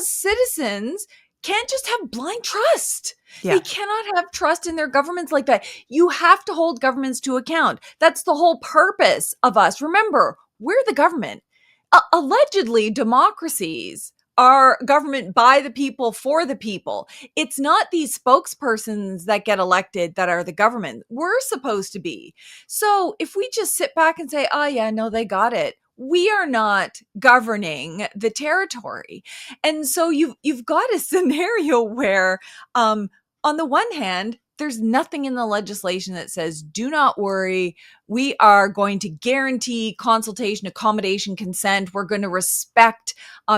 citizens can't just have blind trust. Yeah. They cannot have trust in their governments like that. You have to hold governments to account. That's the whole purpose of us. Remember, we're the government. Allegedly, democracies are government by the people for the people. It's not these spokespersons that get elected that are the government. We're supposed to be. So if we just sit back and say, oh yeah, no, they got it. We are not governing the territory. And so you've got a scenario where on the one hand, there's nothing in the legislation that says, do not worry, we are going to guarantee consultation, accommodation, consent. We're going to respect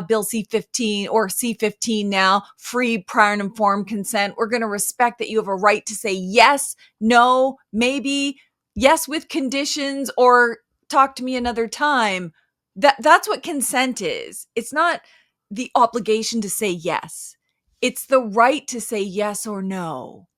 Bill C-15 or C-15 now, free, prior, and informed consent. We're going to respect that you have a right to say yes, no, maybe, yes with conditions, or talk to me another time. That's what consent is. It's not the obligation to say yes. It's the right to say yes or no.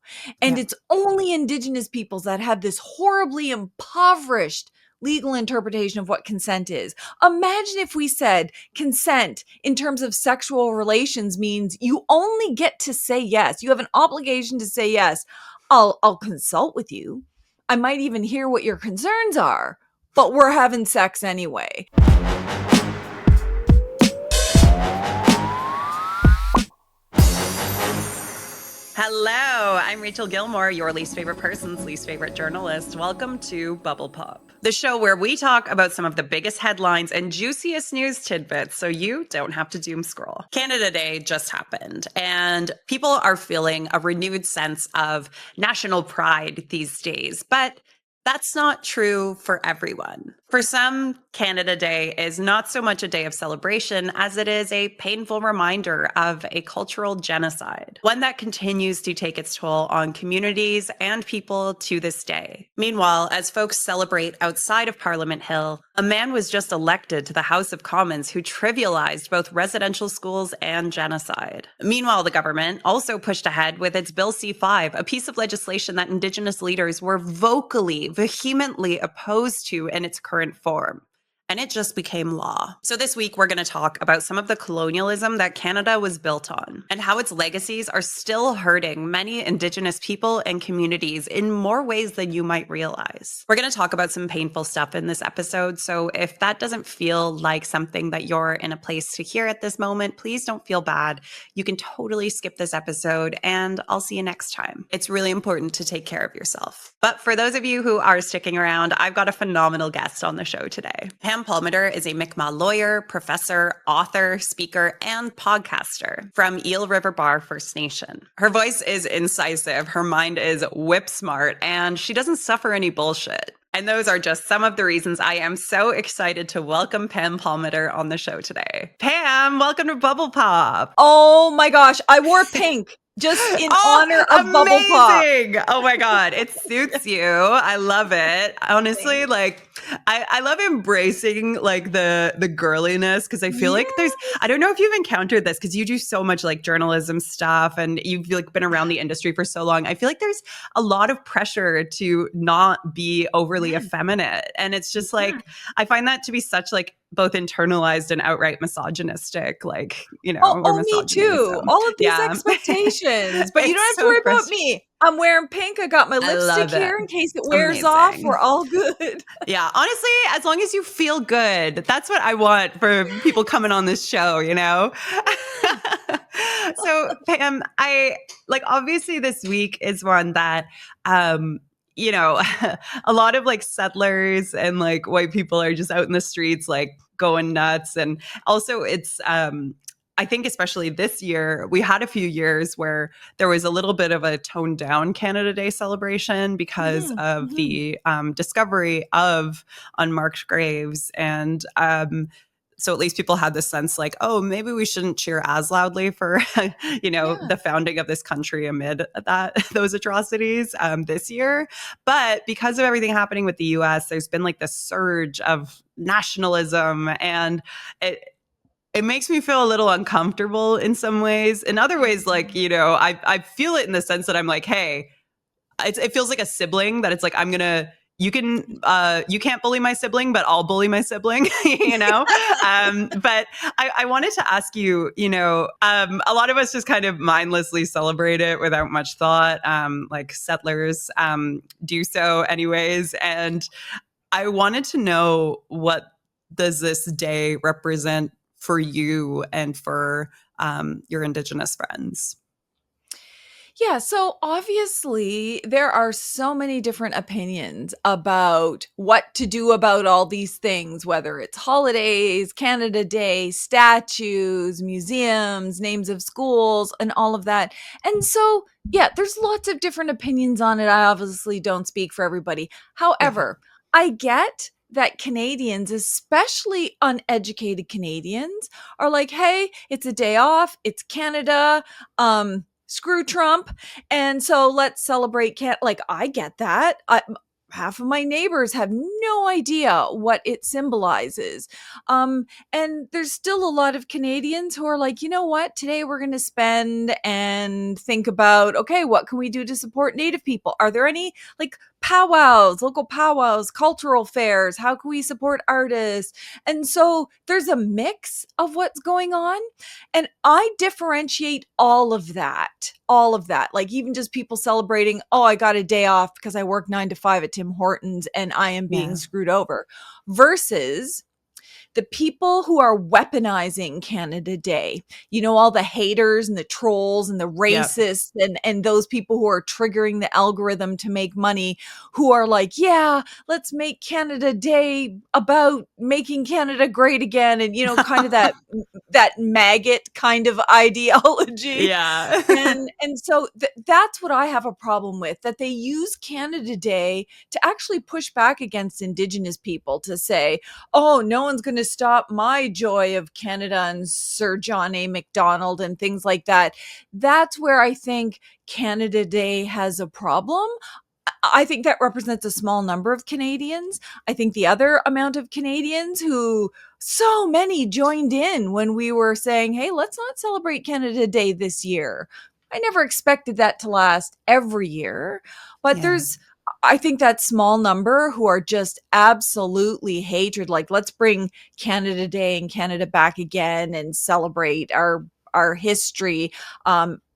And it's only Indigenous peoples that have this horribly impoverished legal interpretation of what consent is. Imagine if we said consent in terms of sexual relations means you only get to say yes. You have an obligation to say yes. I'll consult with you. I might even hear what your concerns are, but we're having sex anyway. Hello, I'm Rachel Gilmore, your least favorite person's least favorite journalist. Welcome to Bubble Pop, the show where we talk about some of the biggest headlines and juiciest news tidbits so you don't have to doom scroll. Canada Day just happened, and people are feeling a renewed sense of national pride these days, but that's not true for everyone. For some, Canada Day is not so much a day of celebration as it is a painful reminder of a cultural genocide, one that continues to take its toll on communities and people to this day. Meanwhile, as folks celebrate outside of Parliament Hill, a man was just elected to the House of Commons who trivialized both residential schools and genocide. Meanwhile, the government also pushed ahead with its Bill C-5, a piece of legislation that Indigenous leaders were vehemently opposed to in its current form. And it just became law. So this week, we're going to talk about some of the colonialism that Canada was built on and how its legacies are still hurting many Indigenous people and communities in more ways than you might realize. We're going to talk about some painful stuff in this episode. So if that doesn't feel like something that you're in a place to hear at this moment, please don't feel bad. You can totally skip this episode and I'll see you next time. It's really important to take care of yourself. But for those of you who are sticking around, I've got a phenomenal guest on the show today. Pam Palmater is a Mi'kmaq lawyer, professor, author, speaker, and podcaster from Eel River Bar First Nation. Her voice is incisive, her mind is whip smart, and she doesn't suffer any bullshit. And those are just some of the reasons I am so excited to welcome Pam Palmater on the show today. Pam, welcome to Bubble Pop. Oh my gosh, I wore pink. Just in honor of Bubble Pop. Oh my God. It suits you. I love it. Honestly, like I love embracing like the girliness because I feel like I don't know if you've encountered this because you do so much like journalism stuff and you've like been around the industry for so long. I feel like there's a lot of pressure to not be overly effeminate. And it's just like, I find that to be such like both internalized and outright misogynistic, like, you know. Oh, me too. All of these expectations. But you don't have to worry about me. I'm wearing pink. I got my lipstick here in case it wears off. We're all good. Yeah. Honestly, as long as you feel good, that's what I want for people coming on this show, you know? So, Pam, obviously this week is one that, you know, a lot of like settlers and like white people are just out in the streets, like going nuts. And also it's, I think especially this year, we had a few years where there was a little bit of a toned down Canada Day celebration because of the discovery of unmarked graves. And so at least people had this sense like, oh, maybe we shouldn't cheer as loudly for, you know, the founding of this country amid those atrocities this year. But because of everything happening with the US, there's been like this surge of nationalism, and it makes me feel a little uncomfortable in some ways. In other ways, like, you know, I feel it in the sense that I'm like, hey, it feels like a sibling that it's like, I'm going to you can't bully my sibling, but I'll bully my sibling, you know? But I wanted to ask you, a lot of us just kind of mindlessly celebrate it without much thought, like settlers do so anyways. And I wanted to know, what does this day represent for you and for your Indigenous friends? Yeah, so obviously there are so many different opinions about what to do about all these things, whether it's holidays, Canada Day, statues, museums, names of schools, and all of that. And so, yeah, there's lots of different opinions on it. I obviously don't speak for everybody. Yeah. However, I get that Canadians, especially uneducated Canadians, are like, hey, it's a day off, it's Canada. Screw Trump. And so let's celebrate like I get that. Half of my neighbors have no idea what it symbolizes. And there's still a lot of Canadians who are like, you know what? Today we're going to spend and think about, okay, what can we do to support Native people? Are there any like powwows, local powwows, cultural fairs? How can we support artists? And so there's a mix of what's going on. And I differentiate all of that. All of that. Like even just people celebrating, oh, I got a day off because I work 9 to 5 at Tim Hortons and I am being Yeah. screwed over, versus the people who are weaponizing Canada Day, all the haters and the trolls and the Yeah. racists and those people who are triggering the algorithm to make money, who are like, yeah, let's make Canada Day about making Canada great again. And, kind of that maggot kind of ideology. Yeah. And so that's what I have a problem with, that they use Canada Day to actually push back against Indigenous people, to say, oh, no one's going to stop my joy of Canada and Sir John A. Macdonald and things like that. That's where I think Canada Day has a problem. I think that represents a small number of Canadians. I think the other amount of Canadians who, so many joined in when we were saying, hey, let's not celebrate Canada Day this year. I never expected that to last every year, but Yeah. I think that small number who are just absolutely hatred, like let's bring Canada Day and Canada back again and celebrate our history,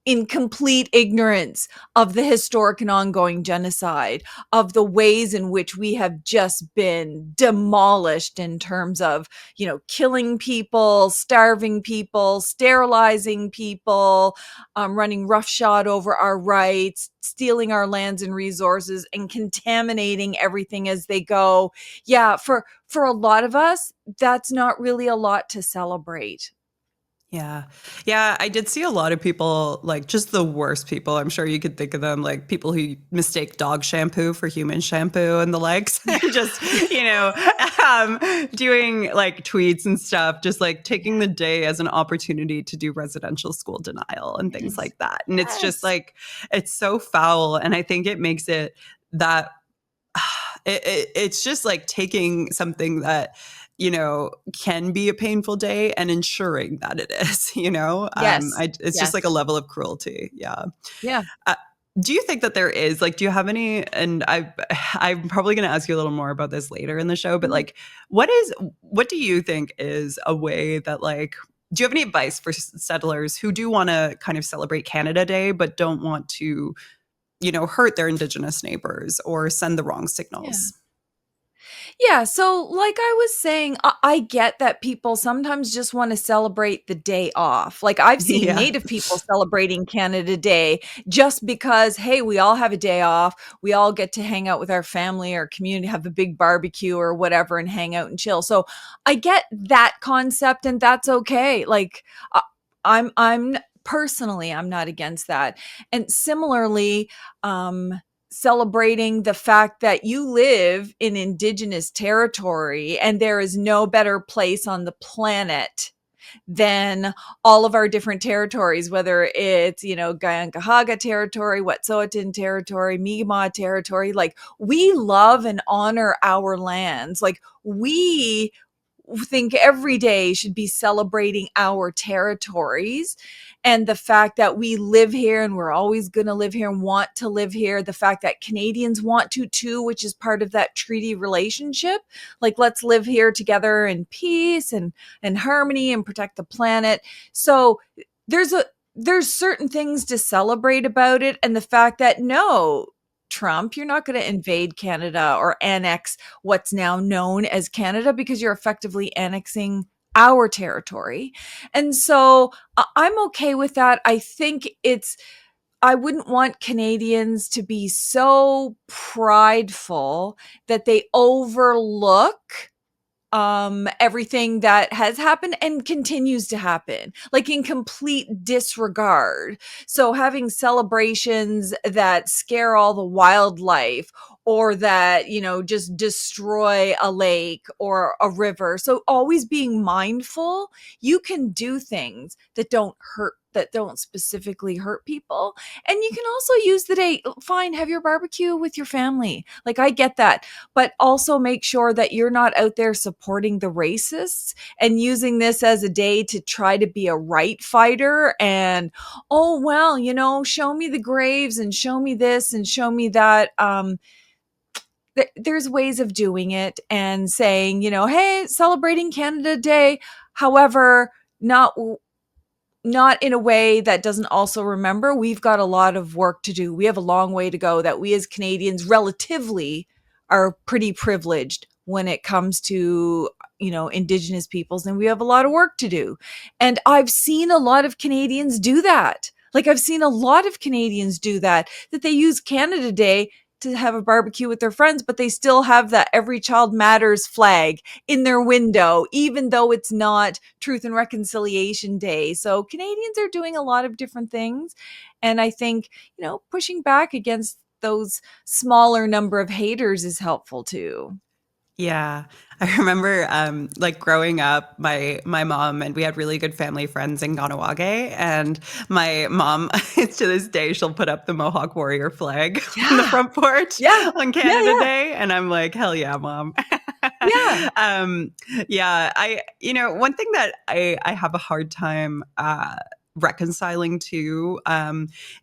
in complete ignorance of the historic and ongoing genocide, of the ways in which we have just been demolished in terms of, killing people, starving people, sterilizing people, running roughshod over our rights, stealing our lands and resources, and contaminating everything as they go. Yeah, for a lot of us, that's not really a lot to celebrate. Yeah. Yeah. I did see a lot of people, like just the worst people. I'm sure you could think of them, like people who mistake dog shampoo for human shampoo and the likes. Just, doing like tweets and stuff, just like taking the day as an opportunity to do residential school denial and things Yes. like that. And it's just Yes. like, it's so foul. And I think it makes it that it's just like taking something that can be a painful day and ensuring that it is. Yes. It's just like a Yes. level of cruelty. Yeah. Yeah. uh, do you think that there is, like, do you have any, and I'm probably going to ask you a little more about this later in the show, but Mhm. like what do you think is a way that, like, do you have any advice for settlers who do want to kind of celebrate Canada Day but don't want to hurt their Indigenous neighbors or send the wrong Yeah. signals? Yeah, so like I was saying, I get that people sometimes just want to celebrate the day off. Like I've seen Yeah. Native people celebrating Canada Day just because, hey, we all have a day off. We all get to hang out with our family or community, have a big barbecue or whatever and hang out and chill. So I get that concept and that's okay. Like uh, I'm personally, I'm not against that. And similarly, um celebrating the fact that you live in Indigenous territory and there is no better place on the planet than all of our different territories, whether it's, Gayankahaga territory, Wet'suwet'en territory, Mi'kmaq territory. Like we love and honor our lands. Like think every day should be celebrating our territories and the fact that we live here and we're always going to live here and want to live here. The fact that Canadians want to too, which is part of that treaty relationship. Like, let's live here together in peace and harmony and protect the planet. So there's certain things to celebrate about it. And the fact that no, Trump, you're not going to invade Canada or annex what's now known as Canada, because you're effectively annexing our territory. And so I'm okay with that. I wouldn't want Canadians to be so prideful that they overlook everything that has happened and continues to happen, like in complete disregard. So having celebrations that scare all the wildlife, or that, just destroy a lake or a river. So always being mindful, you can do things that don't specifically hurt people. And you can also use the day, fine, have your barbecue with your family. Like, I get that, but also make sure that you're not out there supporting the racists and using this as a day to try to be a right fighter. And, oh, well, show me the graves and show me this and show me that. There's ways of doing it and saying, hey, celebrating Canada Day. However, not in a way that doesn't also remember we've got a lot of work to do. We have a long way to go, that we as Canadians relatively are pretty privileged when it comes to, Indigenous peoples, and we have a lot of work to do. And I've seen a lot of Canadians do that. Like, I've seen a lot of Canadians do that they use Canada Day to have a barbecue with their friends, but they still have that Every Child Matters flag in their window, even though it's not Truth and Reconciliation Day. So Canadians are doing a lot of different things. And I think, pushing back against those smaller number of haters is helpful too. Yeah. I remember like growing up, my mom and we had really good family friends in Ganawage, and my mom to this day she'll put up the Mohawk Warrior flag on the Yeah. front porch Yeah. on Yeah. Canada Yeah. Day, and I'm like, hell yeah, mom. Yeah. Yeah, one thing that I have a hard time reconciling to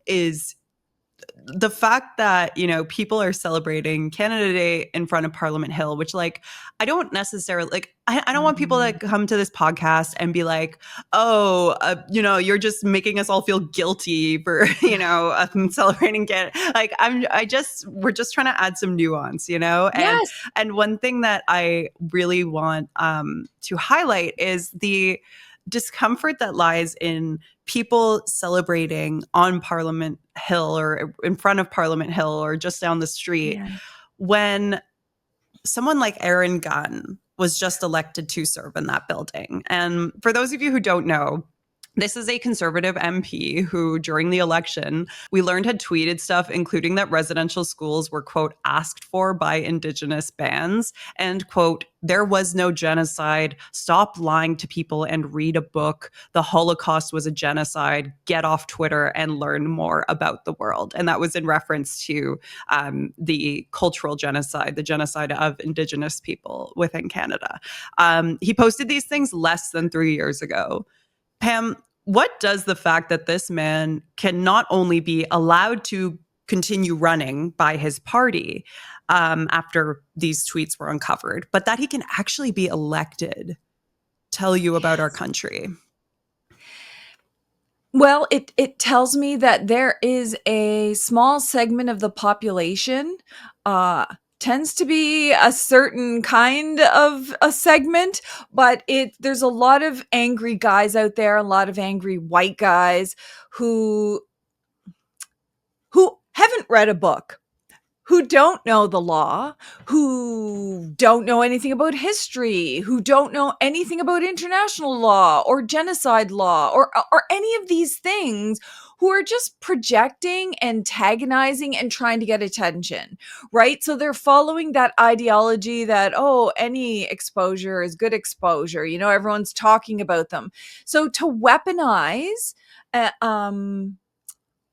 is the fact that, people are celebrating Canada Day in front of Parliament Hill, which, like, I don't necessarily like. I don't want people to Mhm. come to this podcast and be like, "Oh, you're just making us all feel guilty for, celebrating Canada." Like, we're just trying to add some nuance, and Yes. one thing that I really want to highlight is the discomfort that lies in people celebrating on Parliament Hill or in front of Parliament Hill or just down the street Yeah. when someone like Aaron Gunn was just elected to serve in that building. And for those of you who don't know, this is a conservative MP who, during the election, we learned had tweeted stuff, including that residential schools were, quote, asked for by Indigenous bands, and, quote, there was no genocide. Stop lying to people and read a book. The Holocaust was a genocide. Get off Twitter and learn more about the world. And that was in reference to the cultural genocide, the genocide of Indigenous people within Canada. He posted these things less than 3 years ago. Pam, what does the fact that this man can not only be allowed to continue running by his party after these tweets were uncovered, but that he can actually be elected tell you about our Yes. country? Well, it tells me that there is a small segment of the population, uh, tends to be a certain kind of a segment, but there's a lot of angry guys out there, a lot of angry white guys who haven't read a book, who don't know the law, who don't know anything about history, who don't know anything about international law or genocide law or any of these things, who are just projecting, antagonizing, and trying to get attention, right? So they're following that ideology that, oh, any exposure is good exposure. Everyone's talking about them. So to weaponize, uh, um,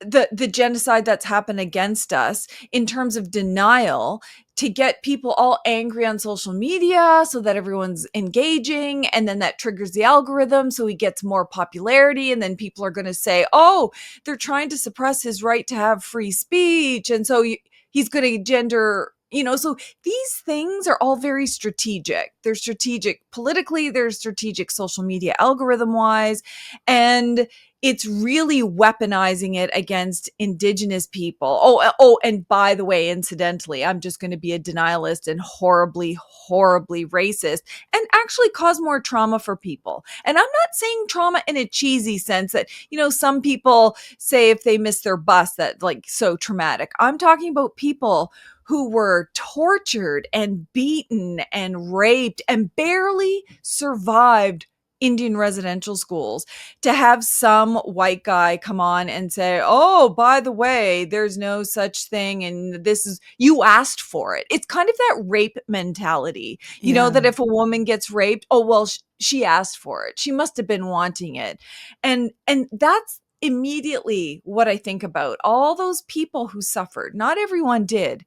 the genocide that's happened against us in terms of denial to get people all angry on social media so that everyone's engaging, and then that triggers the algorithm so he gets more popularity, and then people are going to say, oh, they're trying to suppress his right to have free speech, and so he's going to gender, so these things are all very strategic. They're strategic politically, they're strategic social media algorithm wise, and it's really weaponizing it against Indigenous people. Oh, and by the way, incidentally, I'm just going to be a denialist and horribly, horribly racist and actually cause more trauma for people. And I'm not saying trauma in a cheesy sense that, some people say if they miss their bus, that like so traumatic. I'm talking about people who were tortured and beaten and raped and barely survived Indian residential schools, to have some white guy come on and say, oh, by the way, there's no such thing, and this is, you asked for it. It's kind of that rape mentality, Yeah. that if a woman gets raped, oh, well, she asked for it. She must have been wanting it. And that's immediately what I think about. All those people who suffered, not everyone did,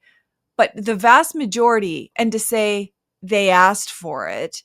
but the vast majority, and to say they asked for it,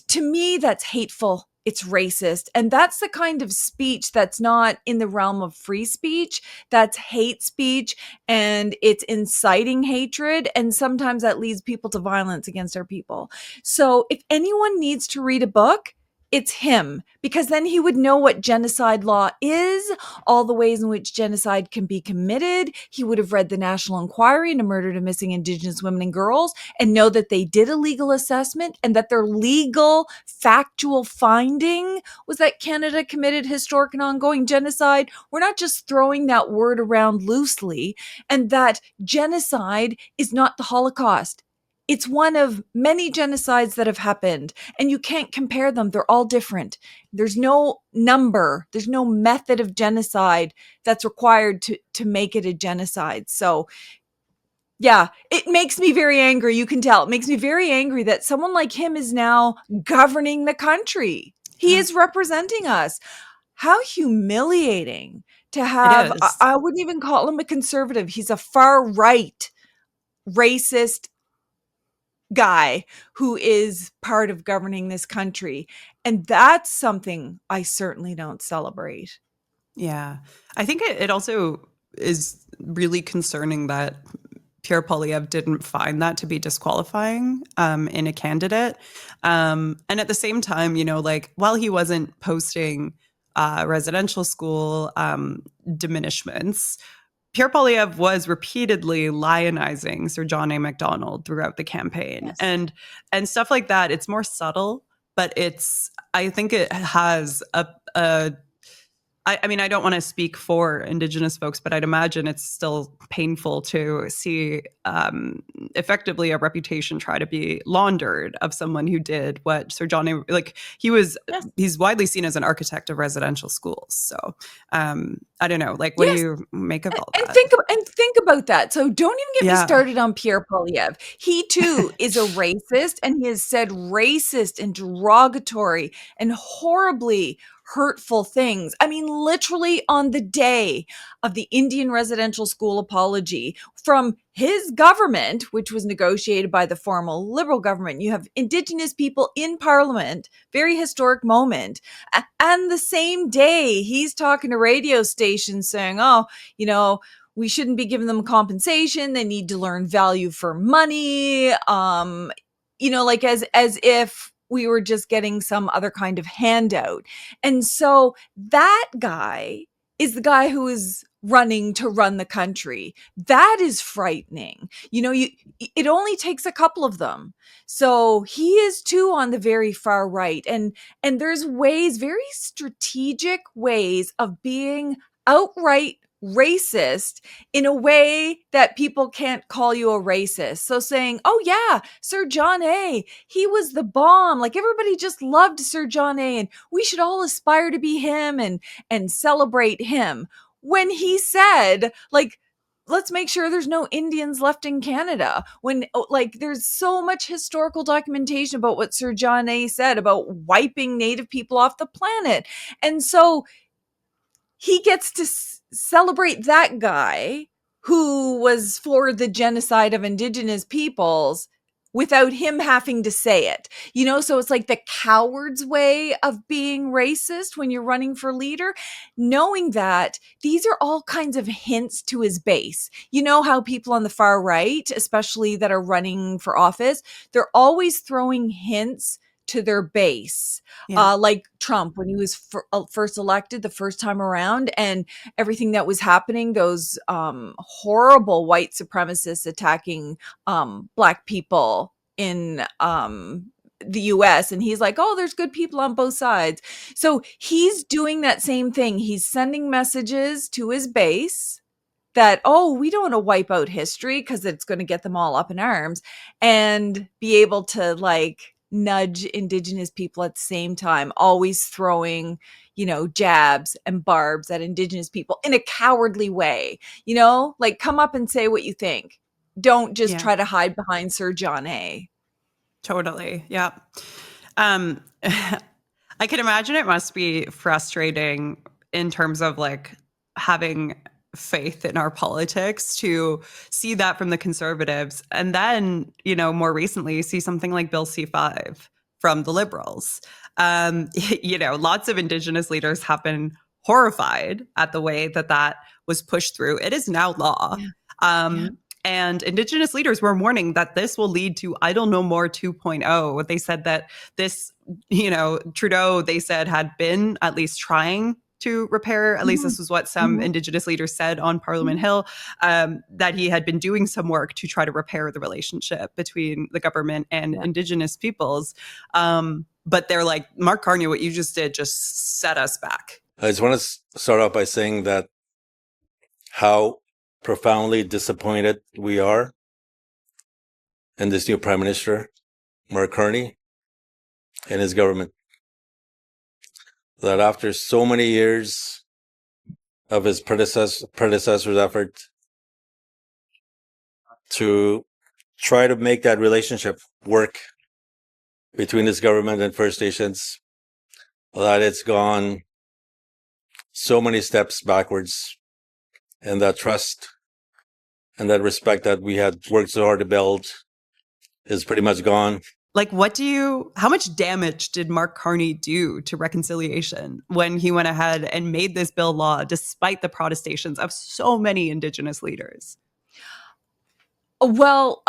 to me, that's hateful. It's racist. And that's the kind of speech that's not in the realm of free speech. That's hate speech, and it's inciting hatred. And sometimes that leads people to violence against our people. So if anyone needs to read a book, it's him, because then he would know what genocide law is, all the ways in which genocide can be committed. He would have read the National Inquiry into Murder to Missing Indigenous Women and Girls and know that they did a legal assessment and that their legal factual finding was that Canada committed historic and ongoing genocide. We're not just throwing that word around loosely, and that genocide is not the Holocaust. It's one of many genocides that have happened, and you can't compare them. They're all different. There's no number, there's no method of genocide that's required to make it a genocide. So yeah, it makes me very angry. You can tell. It makes me very angry that someone like him is now governing the country. He Yeah. is representing us. How humiliating to It have, is. I wouldn't even call him a conservative. He's a far right, racist guy who is part of governing this country. And that's something I certainly don't celebrate. Yeah. I think it also is really concerning that Pierre Polyev didn't find that to be disqualifying in a candidate. And at the same time, like while he wasn't posting residential school diminishments, Pierre Polyev was repeatedly lionizing Sir John A. Macdonald throughout the campaign, Yes. and stuff like that. It's more subtle, but I think it has a I mean, I don't want to speak for Indigenous folks, but I'd imagine it's still painful to see effectively a reputation try to be laundered of someone who did what Sir John, like Yes. he's widely seen as an architect of residential schools. So I don't know, like, what do Yes. you make of all And that? think about that. So don't even get me Yeah. started on Pierre Polyev. He too is a racist, and he has said racist and derogatory and horribly hurtful things. I mean, literally on the day of the Indian residential school apology from his government, which was negotiated by the formal Liberal government. You have Indigenous people in Parliament, very historic moment. And the same day, he's talking to radio stations saying, oh, we shouldn't be giving them compensation. They need to learn value for money. Like as if we were just getting some other kind of handout. And so that guy is the guy who is running to run the country. That is frightening. It only takes a couple of them. So he is too on the very far right. And there's ways, very strategic ways of being outright racist in a way that people can't call you a racist. So saying, oh yeah, Sir John A, he was the bomb. Like everybody just loved Sir John A, and we should all aspire to be him and celebrate him. When he said, like, let's make sure there's no Indians left in Canada. When like there's so much historical documentation about what Sir John A said about wiping Native people off the planet. And so he gets to celebrate that guy who was for the genocide of Indigenous peoples without him having to say it. So it's like the coward's way of being racist when you're running for leader, knowing that these are all kinds of hints to his base. You know how people on the far right, especially that are running for office, they're always throwing hints to their base, Yeah. like Trump when he was first elected the first time around, and everything that was happening, those horrible white supremacists attacking Black people in the US. And he's like, oh, there's good people on both sides. So he's doing that same thing. He's sending messages to his base that, oh, we don't want to wipe out history because it's going to get them all up in arms, and be able to like nudge Indigenous people at the same time, always throwing, jabs and barbs at Indigenous people in a cowardly way, like come up and say what you think. Don't just Yeah. try to hide behind Sir John A. Totally. Yeah. Um, I can imagine it must be frustrating in terms of like having faith in our politics to see that from the conservatives. And then, more recently, see something like Bill C5 from the liberals. Lots of Indigenous leaders have been horrified at the way that was pushed through. It is now law. Yeah. Yeah. And Indigenous leaders were warning that this will lead to Idle No More 2.0. They said that this, Trudeau, they said, had been at least trying to repair. At least Mhm. this was what some Mhm. Indigenous leaders said on Parliament Mhm. Hill, that he had been doing some work to try to repair the relationship between the government and Yeah. Indigenous peoples. But they're like, Mark Carney, what you just did just set us back. I just want to start off by saying that how profoundly disappointed we are in this new Prime Minister, Mark Carney, and his government. That after so many years of his predecessor's effort to try to make that relationship work between his government and First Nations, that it's gone so many steps backwards, and that trust and that respect that we had worked so hard to build is pretty much gone. Like, how much damage did Mark Carney do to reconciliation when he went ahead and made this bill law despite the protestations of so many Indigenous leaders? Well,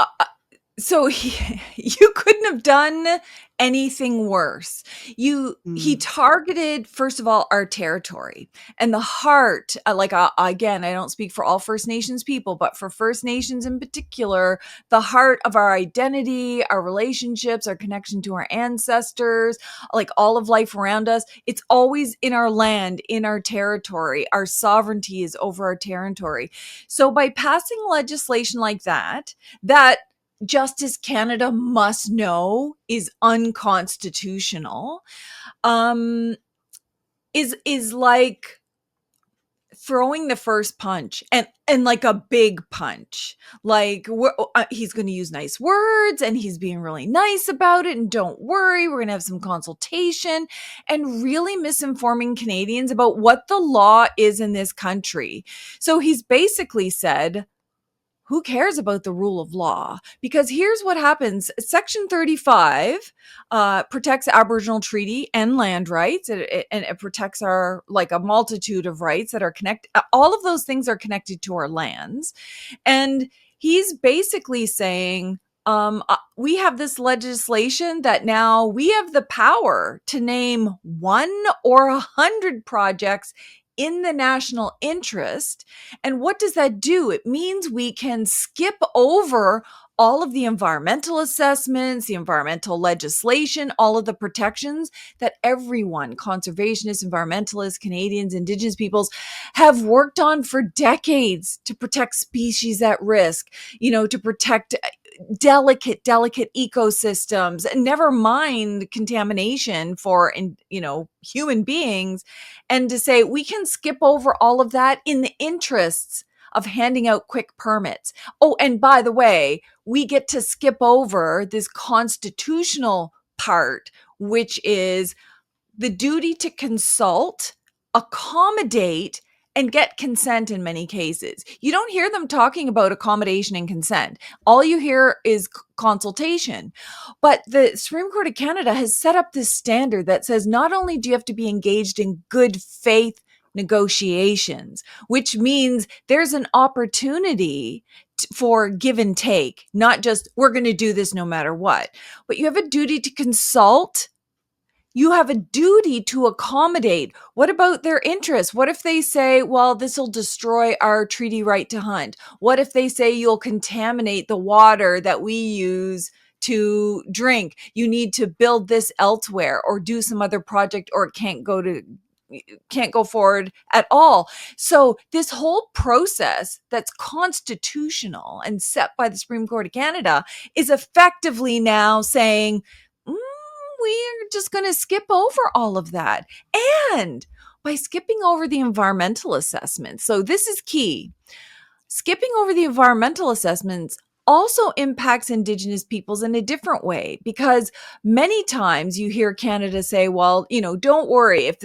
so you couldn't have done anything worse. He targeted, first of all, our territory and the heart. Again, I don't speak for all First Nations people, but for First Nations in particular, the heart of our identity, our relationships, our connection to our ancestors, like all of life around us. It's always in our land, in our territory. Our sovereignty is over our territory. So by passing legislation like that Justice Canada must know is unconstitutional, is like throwing the first punch, and like a big punch. Like he's going to use nice words, and he's being really nice about it, and don't worry, we're going to have some consultation, and really misinforming Canadians about what the law is in this country. So he's basically said, who cares about the rule of law? Because here's what happens. Section 35 protects Aboriginal treaty and land rights. And it protects like a multitude of rights that are connected. All of those things are connected to our lands. And he's basically saying, we have this legislation that now we have the power to name 1 or 100 projects in the national interest. And what does that do? It means we can skip over all of the environmental assessments, the environmental legislation, all of the protections that everyone, conservationists, environmentalists, Canadians, Indigenous peoples, have worked on for decades to protect species at risk, to protect delicate ecosystems, and never mind contamination for human beings. And to say we can skip over all of that in the interests of handing out quick permits. Oh, and by the way, we get to skip over this constitutional part, which is the duty to consult, accommodate, and get consent in many cases. You don't hear them talking about accommodation and consent. All you hear is consultation. But the Supreme Court of Canada has set up this standard that says not only do you have to be engaged in good faith negotiations, which means there's an opportunity for give and take, not just we're going to do this no matter what, but you have a duty to consult. You have a duty to accommodate. What about their interests? What if they say, well, this will destroy our treaty right to hunt? What if they say you'll contaminate the water that we use to drink? You need to build this elsewhere or do some other project, or it can't go forward at all. So this whole process that's constitutional and set by the Supreme Court of Canada is effectively now saying, we're just going to skip over all of that. And by skipping over the environmental assessments, so this is key, skipping over the environmental assessments also impacts Indigenous peoples in a different way, because many times you hear Canada say, well, don't worry if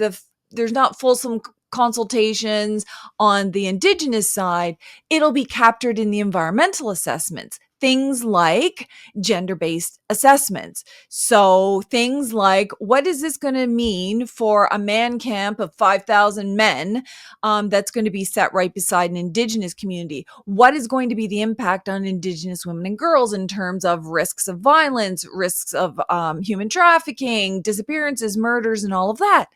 there's not fulsome consultations on the Indigenous side, it'll be captured in the environmental assessments. Things like gender-based assessments. So things like, what is this going to mean for a man camp of 5,000 men that's going to be set right beside an Indigenous community? What is going to be the impact on Indigenous women and girls in terms of risks of violence, risks of human trafficking, disappearances, murders, and all of that?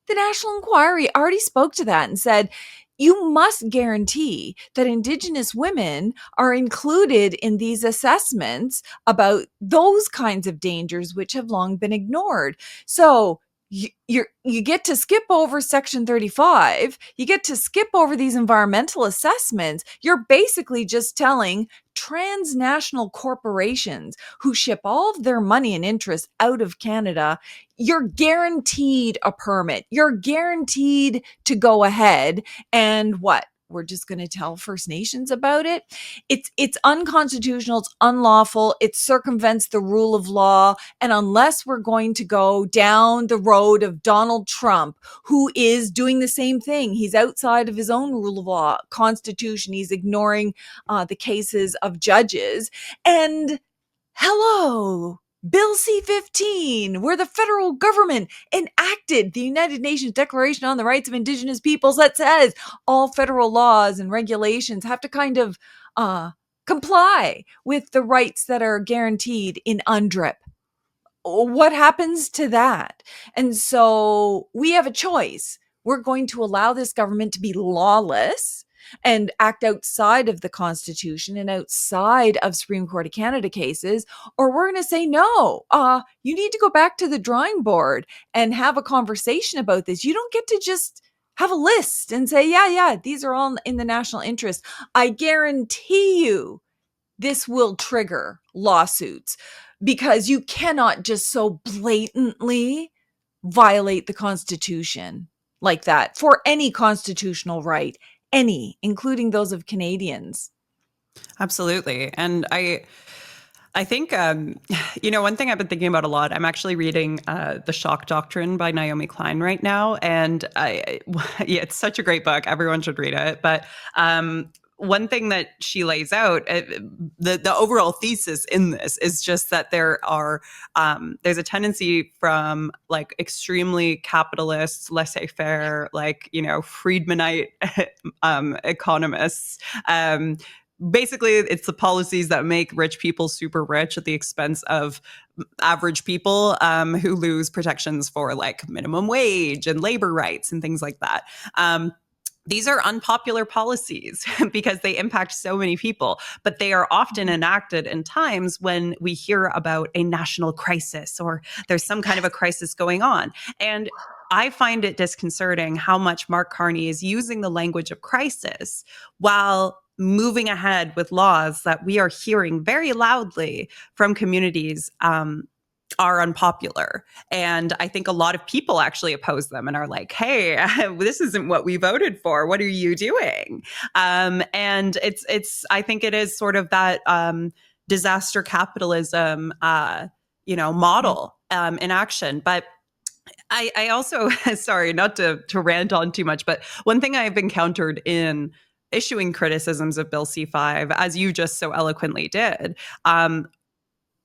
The National Inquiry already spoke to that and said, you must guarantee that Indigenous women are included in these assessments about those kinds of dangers which have long been ignored. So you get to skip over Section 35. You get to skip over these environmental assessments. You're basically just telling transnational corporations who ship all of their money and interest out of Canada, you're guaranteed a permit. You're guaranteed to go ahead. And what? We're just going to tell First Nations about it. It's unconstitutional. It's unlawful. It circumvents the rule of law. And unless we're going to go down the road of Donald Trump, who is doing the same thing, he's outside of his own rule of law, constitution. He's ignoring the cases of judges. And hello, Bill C-15, where the federal government enacted the United Nations Declaration on the Rights of Indigenous Peoples that says all federal laws and regulations have to kind of comply with the rights that are guaranteed in UNDRIP. What happens to that? And so we have a choice. We're going to allow this government to be lawless and act outside of the Constitution and outside of Supreme Court of Canada cases, or we're going to say, no, you need to go back to the drawing board and have a conversation about this. You don't get to just have a list and say, yeah, these are all in the national interest. I guarantee you this will trigger lawsuits, because you cannot just so blatantly violate the Constitution like that for any constitutional right, including those of Canadians. Absolutely. And I think, one thing I've been thinking about a lot, I'm actually reading The Shock Doctrine by Naomi Klein right now. And it's such a great book. Everyone should read it. But one thing that she lays out, the overall thesis in this is just that there's a tendency from like extremely capitalist, laissez-faire, Friedmanite economists. Basically, it's the policies that make rich people super rich at the expense of average people who lose protections for like minimum wage and labor rights and things like that. These are unpopular policies because they impact so many people, but they are often enacted in times when we hear about a national crisis or there's some kind of a crisis going on. And I find it disconcerting how much Mark Carney is using the language of crisis while moving ahead with laws that we are hearing very loudly from communities are unpopular. And I think a lot of people actually oppose them and are like, hey, this isn't what we voted for. What are you doing? And I think it is sort of that disaster capitalism, model in action. But I also, sorry, not to rant on too much, but one thing I've encountered in issuing criticisms of Bill C5, as you just so eloquently did,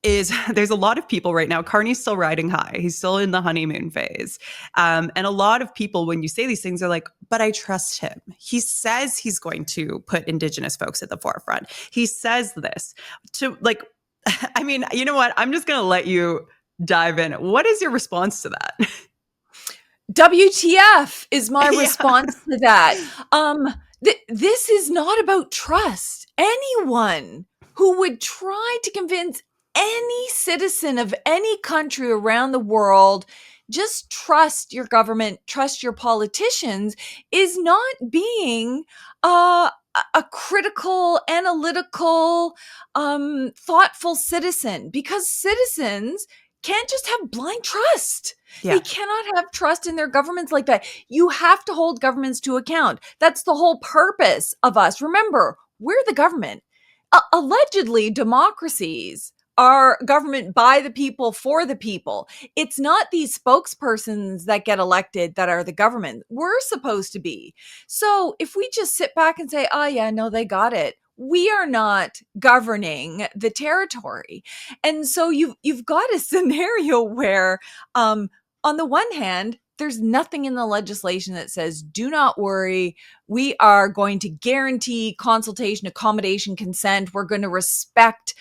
is there's a lot of people right now. Carney's still riding high. He's still in the honeymoon phase. And a lot of people, when you say these things, are like, but I trust him. He says he's going to put Indigenous folks at the forefront. He says this to like, I mean, you know what? I'm just going to let you dive in. What is your response to that? WTF is my Yeah. response to that. This is not about trust. Anyone who would try to convince any citizen of any country around the world, just trust your government, trust your politicians, is not being a critical, analytical, thoughtful citizen, because citizens can't just have blind trust. They Yeah. cannot have trust in their governments like that. You have to hold governments to account. That's the whole purpose of us. Remember, we're the government. Allegedly, democracies are government by the people for the people. It's not these spokespersons that get elected that are the government. We're supposed to be. So if we just sit back and say, oh, yeah, no, they got it. We are not governing the territory. And so you've got a scenario where on the one hand, there's nothing in the legislation that says, do not worry, we are going to guarantee consultation, accommodation, consent. We're going to respect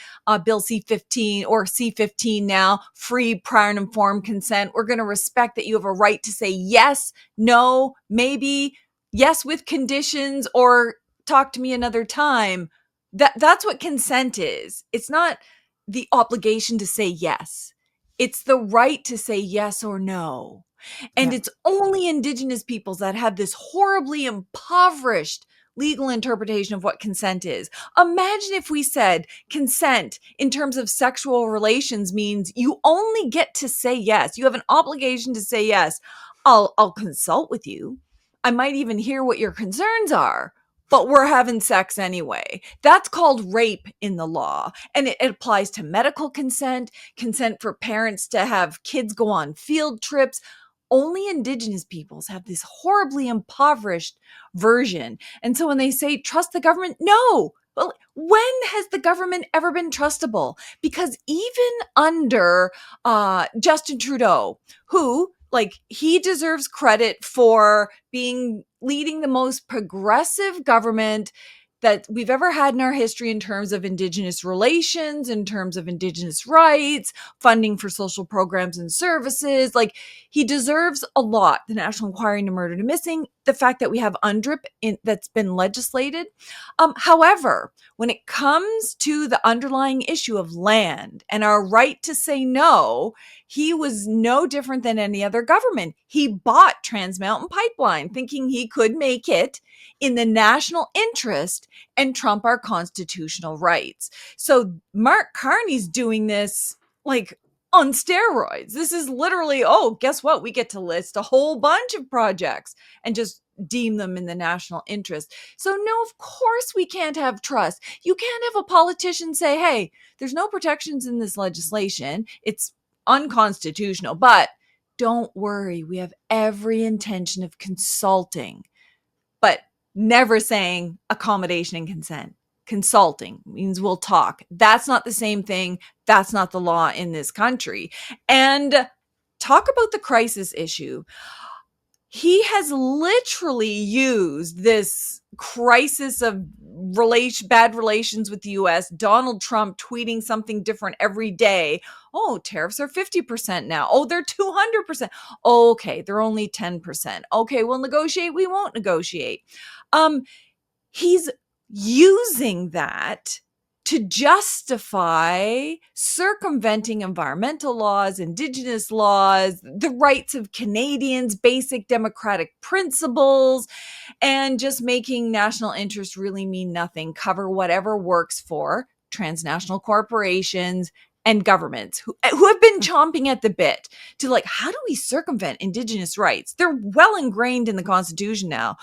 Bill C-15 or C-15 now, free, prior, and informed consent. We're going to respect that you have a right to say yes, no, maybe, yes with conditions, or talk to me another time. That's what consent is. It's not the obligation to say yes. It's the right to say yes or no. And Yeah. it's only Indigenous peoples that have this horribly impoverished legal interpretation of what consent is. Imagine if we said consent in terms of sexual relations means you only get to say yes. You have an obligation to say yes. I'll consult with you. I might even hear what your concerns are, but we're having sex anyway. That's called rape in the law. And it applies to medical consent, consent for parents to have kids go on field trips. Only Indigenous peoples have this horribly impoverished version. And so when they say trust the government, no. Well, when has the government ever been trustable? Because even under Justin Trudeau, who, like, he deserves credit for being leading the most progressive government that we've ever had in our history in terms of Indigenous relations, in terms of Indigenous rights, funding for social programs and services. Like, he deserves a lot. The National Inquiry into Murdered and Missing, the fact that we have UNDRIP that's been legislated. However, when it comes to the underlying issue of land and our right to say no, he was no different than any other government. He bought Trans Mountain Pipeline thinking he could make it in the national interest and trump our constitutional rights. So Mark Carney's doing this like on steroids. This is literally, oh, guess what? We get to list a whole bunch of projects and just deem them in the national interest. So no, of course we can't have trust. You can't have a politician say, hey, there's no protections in this legislation. It's unconstitutional, but don't worry, we have every intention of consulting, but never saying accommodation and consent. Consulting means we'll talk. That's not the same thing. That's not the law in this country. And talk about the crisis issue. He has literally used this crisis of bad relations with the US, Donald Trump tweeting something different every day. Oh, tariffs are 50% now. Oh, they're 200%. Okay, they're only 10%. Okay, we'll negotiate. We won't negotiate. He's using that to justify circumventing environmental laws, Indigenous laws, the rights of Canadians, basic democratic principles, and just making national interest really mean nothing, cover whatever works for transnational corporations and governments who have been chomping at the bit to like, how do we circumvent Indigenous rights? They're well ingrained in the Constitution now.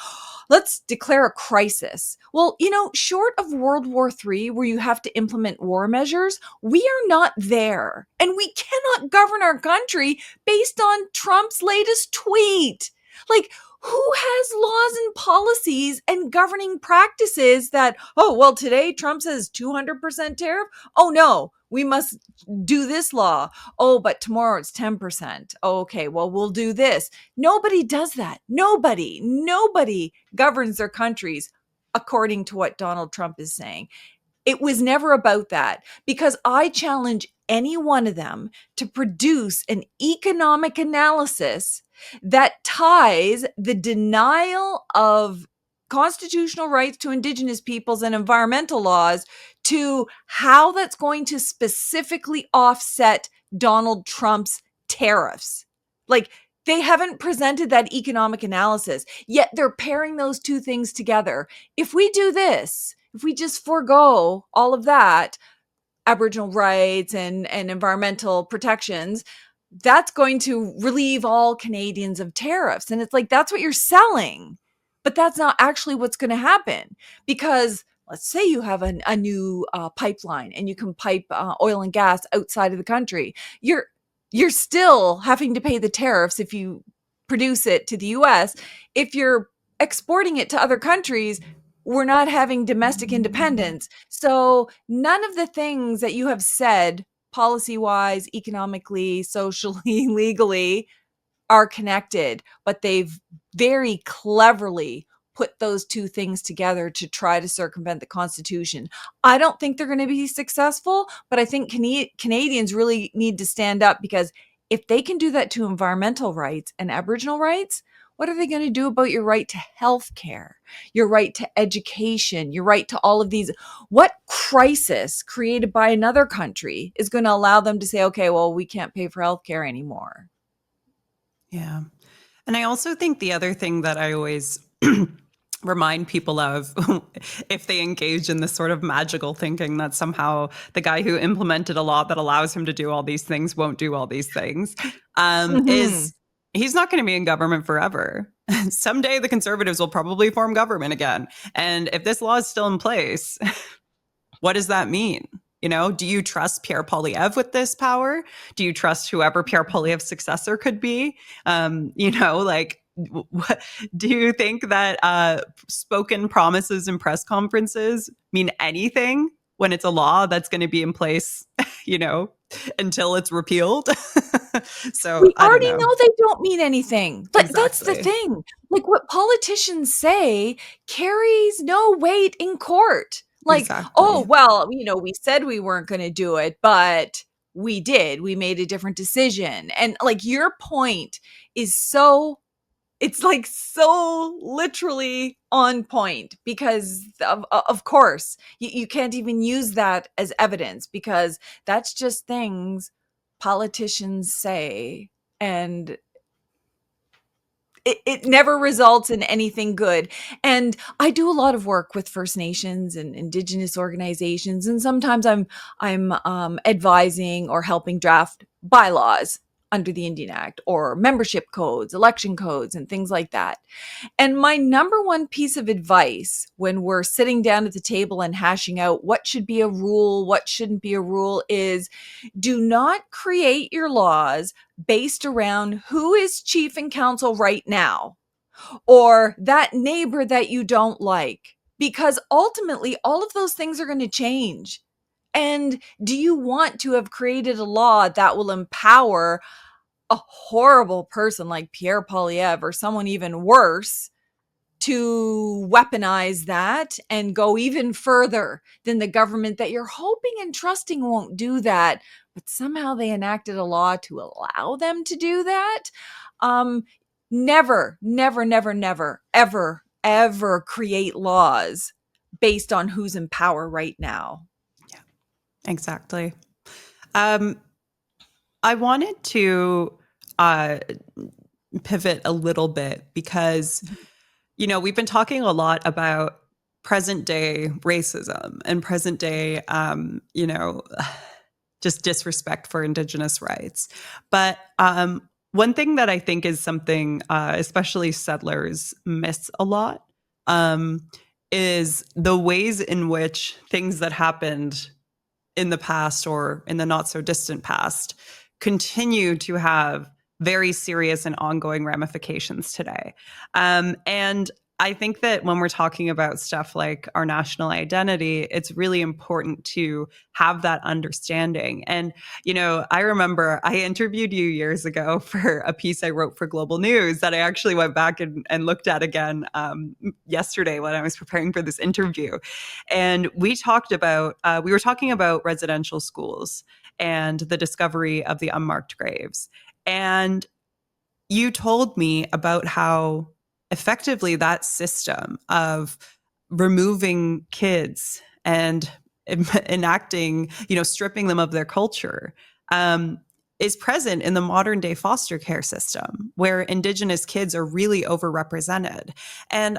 Let's declare a crisis. Well, short of World War III, where you have to implement war measures, we are not there. And we cannot govern our country based on Trump's latest tweet. Like, who has laws and policies and governing practices that, oh, well, today Trump says 200% tariff? Oh, no, we must do this law. Oh, but tomorrow it's 10%. Oh, okay, well, we'll do this. Nobody does that. Nobody governs their countries according to what Donald Trump is saying. It was never about that, because I challenge any one of them to produce an economic analysis that ties the denial of constitutional rights to Indigenous peoples and environmental laws to how that's going to specifically offset Donald Trump's tariffs. Like, they haven't presented that economic analysis, yet they're pairing those two things together. If we do this, if we just forego all of that, Aboriginal rights and environmental protections, that's going to relieve all Canadians of tariffs. And it's like, that's what you're selling. But that's not actually what's going to happen, because let's say you have a new pipeline and you can pipe oil and gas outside of the country. You're still having to pay the tariffs if you produce it to the US. If you're exporting it to other countries, we're not having domestic independence. So none of the things that you have said, policy-wise, economically, socially, legally, are connected, but they've very cleverly put those two things together to try to circumvent the Constitution. I don't think they're going to be successful, but I think Canadians really need to stand up, because if they can do that to environmental rights and Aboriginal rights, what are they going to do about your right to health care, your right to education, your right to all of these? What crisis created by another country is going to allow them to say, okay, well, we can't pay for health care anymore? Yeah. And I also think the other thing that I always remind people of, if they engage in this sort of magical thinking that somehow the guy who implemented a law that allows him to do all these things won't do all these things, is he's not going to be in government forever. Someday the Conservatives will probably form government again. And if this law is still in place, what does that mean? Do you trust Pierre Poilievre with this power? Do you trust whoever Pierre Poilievre's successor could be? What, do you think that spoken promises and press conferences mean anything when it's a law that's going to be in place, until it's repealed? So we I don't already know. know they don't mean anything. But that's the Exactly. thing. Like, what politicians say carries no weight in court. Like, Exactly. oh, well, we said we weren't going to do it, but we did. We made a different decision. And like, your point is it's like so literally on point, because of course you can't even use that as evidence, because that's just things politicians say, and it never results in anything good. And I do a lot of work with First Nations and Indigenous organizations, and sometimes I'm advising or helping draft bylaws under the Indian Act, or membership codes, election codes, and things like that. And my number one piece of advice when we're sitting down at the table and hashing out what should be a rule, what shouldn't be a rule, is do not create your laws based around who is chief and council right now, or that neighbor that you don't like, because ultimately all of those things are going to change. And do you want to have created a law that will empower a horrible person like Pierre Poilievre, or someone even worse, to weaponize that and go even further than the government that you're hoping and trusting won't do that, but somehow they enacted a law to allow them to do that? Never, never, never, never, ever, ever create laws based on who's in power right now. Yeah, exactly. I wanted to pivot a little bit, because we've been talking a lot about present day racism and present day, just disrespect for Indigenous rights. But one thing that I think is something, especially settlers miss a lot, um, is the ways in which things that happened in the past or in the not so distant past continue to have very serious and ongoing ramifications today. And I think that when we're talking about stuff like our national identity, it's really important to have that understanding. And, you know, I remember I interviewed you years ago for a piece I wrote for Global News that I actually went back and looked at again yesterday when I was preparing for this interview. And we were talking about residential schools and the discovery of the unmarked graves. And you told me about how effectively that system of removing kids and enacting, stripping them of their culture, um, is present in the modern day foster care system, where Indigenous kids are really overrepresented. And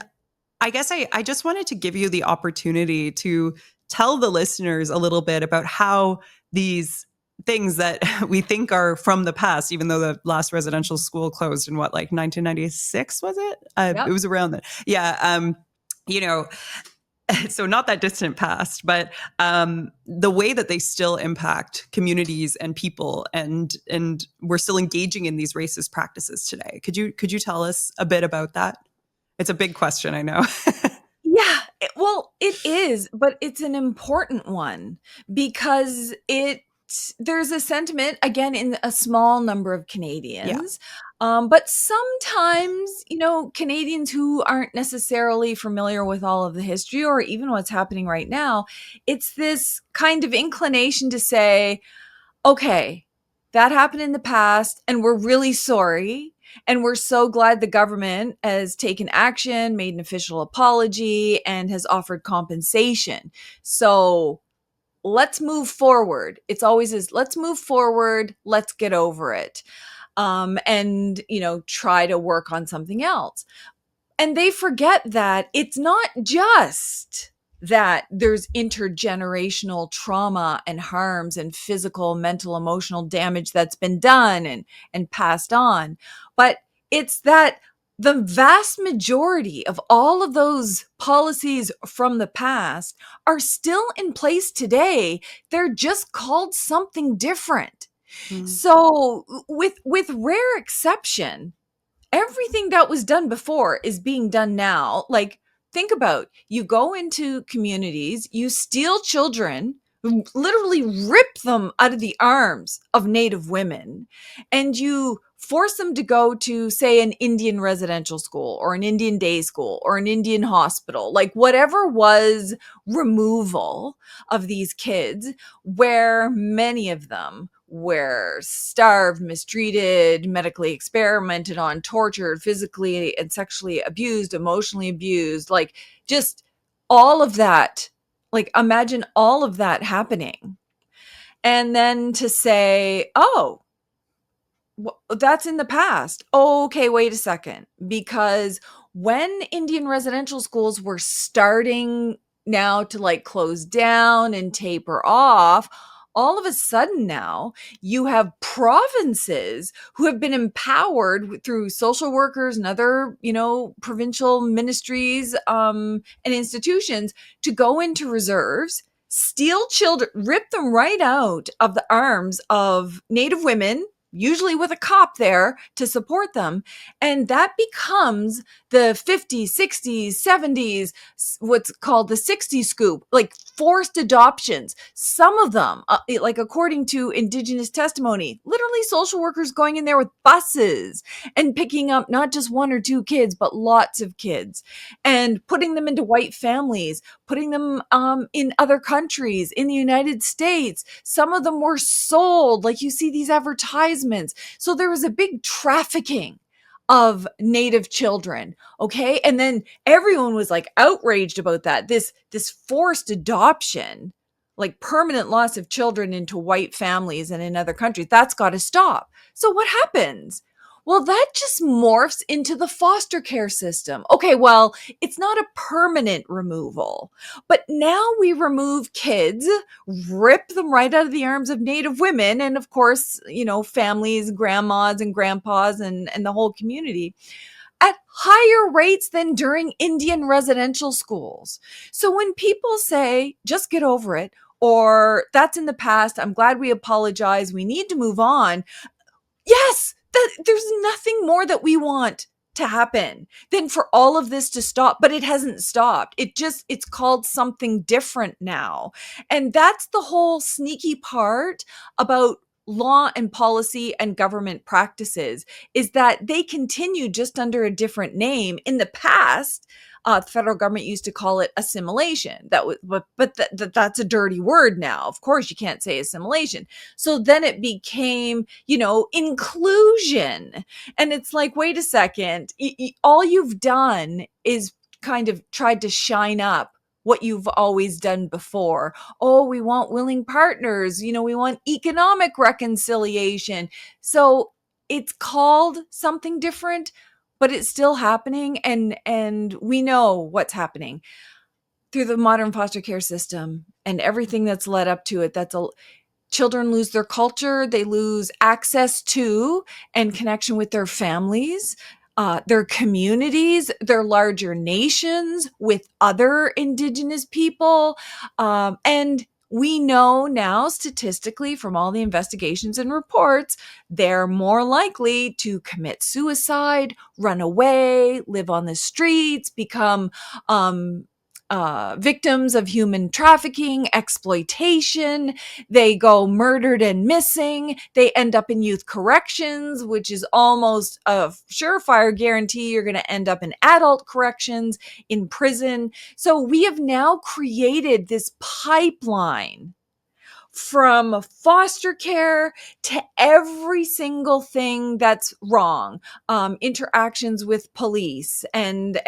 I guess I just wanted to give you the opportunity to tell the listeners a little bit about how these things that we think are from the past, even though the last residential school closed in what, like 1996, was it? It Yep. was around then. Yeah. You know, so not that distant past, but the way that they still impact communities and people, and we're still engaging in these racist practices today. Could you tell us a bit about that? It's a big question, I know. Yeah, well, it is, but it's an important one because there's a sentiment again in a small number of Yeah. Canadians, but sometimes, Canadians who aren't necessarily familiar with all of the history or even what's happening right now, it's this kind of inclination to say, okay, that happened in the past and we're really sorry. And we're so glad the government has taken action, made an official apology, and has offered compensation. So let's move forward. It's always is let's move forward, let's get over it. And try to work on something else. And they forget that it's not just that there's intergenerational trauma and harms and physical, mental, emotional damage that's been done and passed on, but it's that the vast majority of all of those policies from the past are still in place today. They're just called something different. Mm. So with rare exception, everything that was done before is being done now. Like, think about, you go into communities, you steal children, literally rip them out of the arms of Native women, and you force them to go to, say, an Indian residential school or an Indian day school or an Indian hospital, like whatever was removal of these kids, where many of them were starved, mistreated, medically experimented on, tortured, physically and sexually abused, emotionally abused, like just all of that. Like, imagine all of that happening. And then to say, oh, that's in the past. Okay, wait a second. Because when Indian residential schools were starting now to like close down and taper off, all of a sudden now you have provinces who have been empowered through social workers and other, provincial ministries and institutions to go into reserves, steal children, rip them right out of the arms of Native women, usually with a cop there to support them. And that becomes the 50s, 60s, 70s, what's called the 60s scoop, like forced adoptions. Some of them, like according to Indigenous testimony, literally social workers going in there with buses and picking up not just one or two kids, but lots of kids and putting them into white families, putting them in other countries, in the United States. Some of them were sold, like you see these advertisements. So there was a big trafficking of Native children. Okay. And then everyone was like outraged about that. This forced adoption, like permanent loss of children into white families and in other countries, that's got to stop. So what happens? Well, that just morphs into the foster care system. Okay, well, it's not a permanent removal, but now we remove kids, rip them right out of the arms of Native women, and of course, families, grandmas and grandpas, and the whole community at higher rates than during Indian residential schools. So when people say, just get over it, or that's in the past, I'm glad we apologize, we need to move on, yes, there's nothing more that we want to happen than for all of this to stop, but it hasn't stopped. It's called something different now. And that's the whole sneaky part about law and policy and government practices, is that they continue just under a different name. In the past, the federal government used to call it assimilation. That's a dirty word now. Of course, you can't say assimilation. So then it became, inclusion. And it's like, wait a second, all you've done is kind of tried to shine up what you've always done before. Oh, we want willing partners, we want economic reconciliation. So it's called something different, but it's still happening, and we know what's happening through the modern foster care system and everything that's led up to it. Children lose their culture, they lose access to and connection with their families, their communities, their larger nations with other Indigenous people. And we know now statistically from all the investigations and reports, they're more likely to commit suicide, run away, live on the streets, become victims of human trafficking, exploitation. They go murdered and missing. They end up in youth corrections, which is almost a surefire guarantee you're going to end up in adult corrections, in prison. So we have now created this pipeline from foster care to every single thing that's wrong, interactions with police, and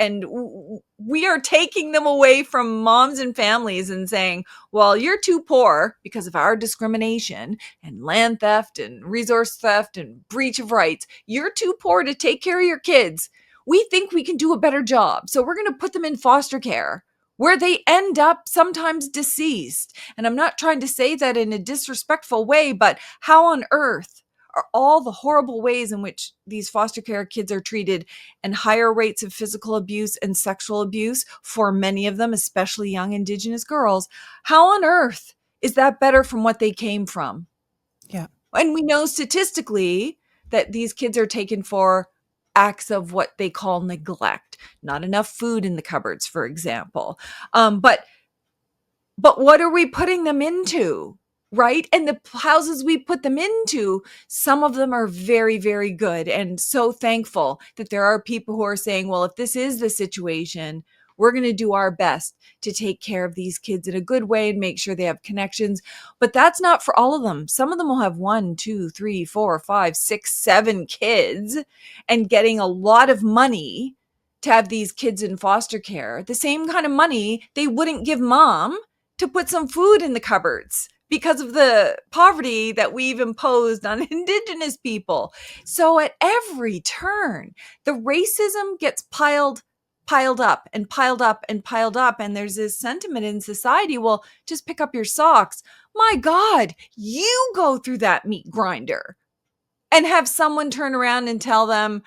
we are taking them away from moms and families and saying, well, you're too poor because of our discrimination and land theft and resource theft and breach of rights. You're too poor to take care of your kids. We think we can do a better job, so we're going to put them in foster care, where they end up sometimes deceased. And I'm not trying to say that in a disrespectful way, but how on earth are all the horrible ways in which these foster care kids are treated, and higher rates of physical abuse and sexual abuse for many of them, especially young Indigenous girls? How on earth is that better from what they came from? Yeah. And we know statistically that these kids are taken for acts of what they call neglect, not enough food in the cupboards, for example. But what are we putting them into? Right? And the houses we put them into, some of them are very, very good. And so thankful that there are people who are saying, well, if this is the situation, we're going to do our best to take care of these kids in a good way and make sure they have connections. But that's not for all of them. Some of them will have 1, 2, 3, 4, 5, 6, 7 kids and getting a lot of money to have these kids in foster care. The same kind of money they wouldn't give mom to put some food in the cupboards because of the poverty that we've imposed on Indigenous people. So at every turn, the racism gets piled up and piled up and piled up. And there's this sentiment in society, well, just pick up your socks. My God, you go through that meat grinder and have someone turn around and tell them,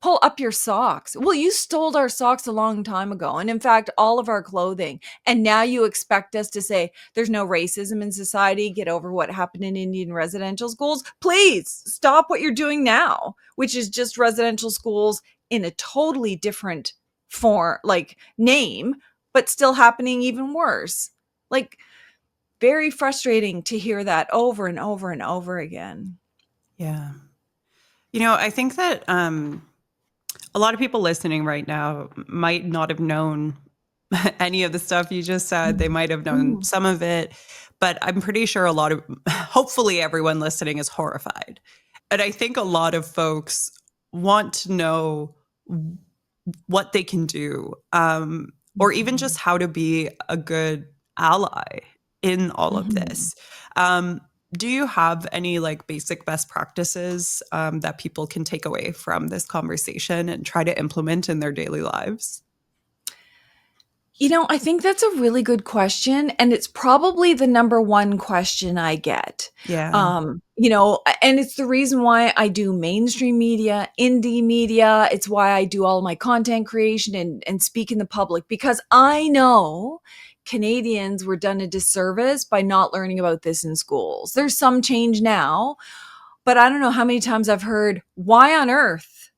pull up your socks. Well, you stole our socks a long time ago. And in fact, all of our clothing. And now you expect us to say there's no racism in society. Get over what happened in Indian residential schools. Please stop what you're doing now, which is just residential schools in a totally different form, like name, but still happening even worse. Like, very frustrating to hear that over and over and over again. Yeah. I think that a lot of people listening right now might not have known any of the stuff you just said. They might have known some of it, but I'm pretty sure hopefully everyone listening is horrified. And I think a lot of folks want to know what they can do, or even just how to be a good ally in all of this. Do you have any like basic best practices that people can take away from this conversation and try to implement in their daily lives? I think that's a really good question, and it's probably the number one question I get. Yeah. And it's the reason why I do mainstream media, indie media. It's why I do all my content creation and speak in the public, because I know Canadians were done a disservice by not learning about this in schools. There's some change now, but I don't know how many times I've heard, why on earth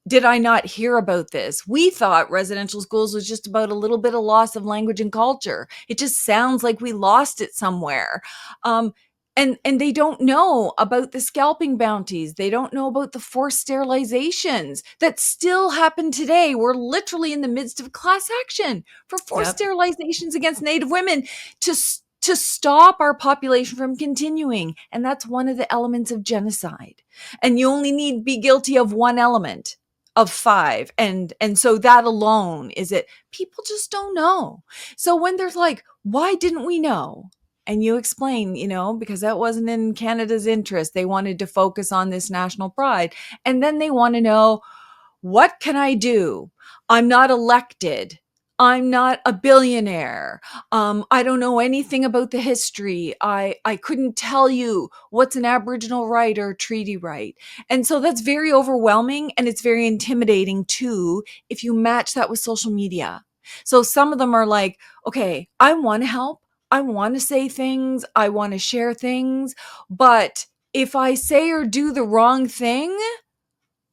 did I not hear about this? We thought residential schools was just about a little bit of loss of language and culture. It just sounds like we lost it somewhere. And they don't know about the scalping bounties. They don't know about the forced sterilizations that still happen today. We're literally in the midst of class action for forced Yep. sterilizations against Native women to stop our population from continuing. And that's one of the elements of genocide. And you only need be guilty of one element of five. And so that alone is it. People just don't know. So when there's like, why didn't we know? And you explain, because that wasn't in Canada's interest. They wanted to focus on this national pride. And then they want to know, what can I do? I'm not elected. I'm not a billionaire. I don't know anything about the history. I couldn't tell you what's an Aboriginal right or a treaty right. And so that's very overwhelming, and it's very intimidating too if you match that with social media. So some of them are like, okay, I want to help. I want to say things. I want to share things. But if I say or do the wrong thing,